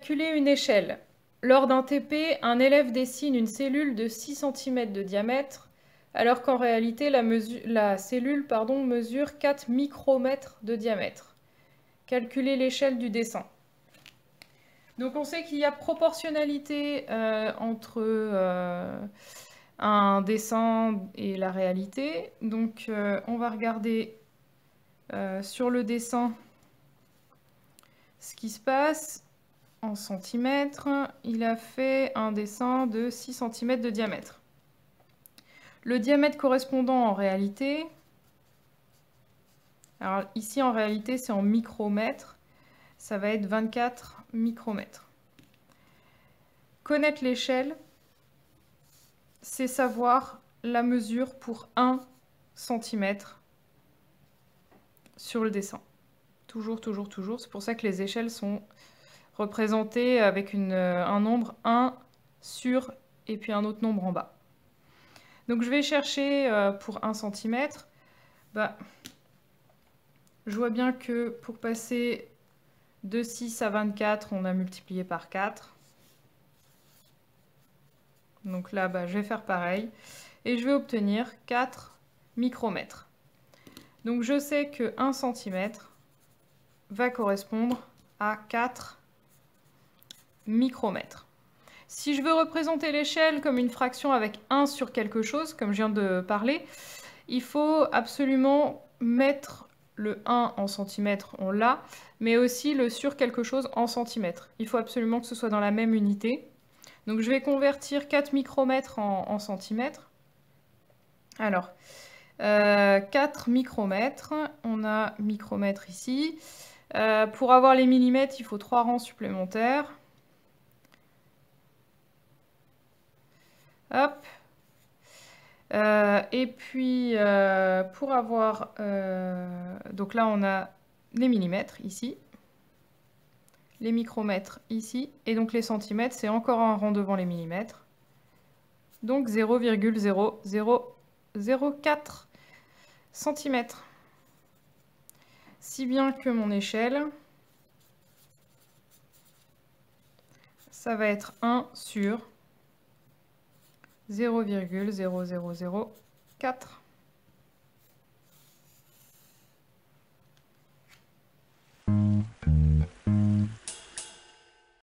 calculer une échelle. Lors d'un TP, un élève dessine une cellule de 6 cm de diamètre, alors qu'en réalité, la cellule mesure 4 micromètres de diamètre. Calculer l'échelle du dessin. Donc on sait qu'il y a proportionnalité entre un dessin et la réalité. Donc on va regarder sur le dessin ce qui se passe. En centimètres, il a fait un dessin de 6 cm de diamètre. Le diamètre correspondant en réalité, alors ici en réalité c'est en micromètres, ça va être 24 micromètres. Connaître l'échelle, c'est savoir la mesure pour 1 cm sur le dessin. Toujours, toujours, toujours. C'est pour ça que les échelles sont représentées avec un nombre 1 sur et puis un autre nombre en bas. Donc je vais chercher pour 1 cm. Je vois bien que pour passer de 6 à 24, on a multiplié par 4. Donc là, je vais faire pareil. Et je vais obtenir 4 micromètres. Donc je sais que 1 cm va correspondre à 4 micromètres. Si je veux représenter l'échelle comme une fraction avec 1 sur quelque chose, comme je viens de parler, il faut absolument mettre le 1 en centimètres, on l'a, mais aussi le sur quelque chose en centimètres. Il faut absolument que ce soit dans la même unité. Donc je vais convertir 4 micromètres en centimètres. Alors, 4 micromètres, on a micromètres ici. Pour avoir les millimètres, il faut 3 rangs supplémentaires. Hop. Et puis, pour avoir... donc là, on a les millimètres ici. Les micromètres ici. Et donc les centimètres, c'est encore un rang devant les millimètres. Donc 0,0004 cm. Si bien que mon échelle, ça va être 1 sur 0,0004.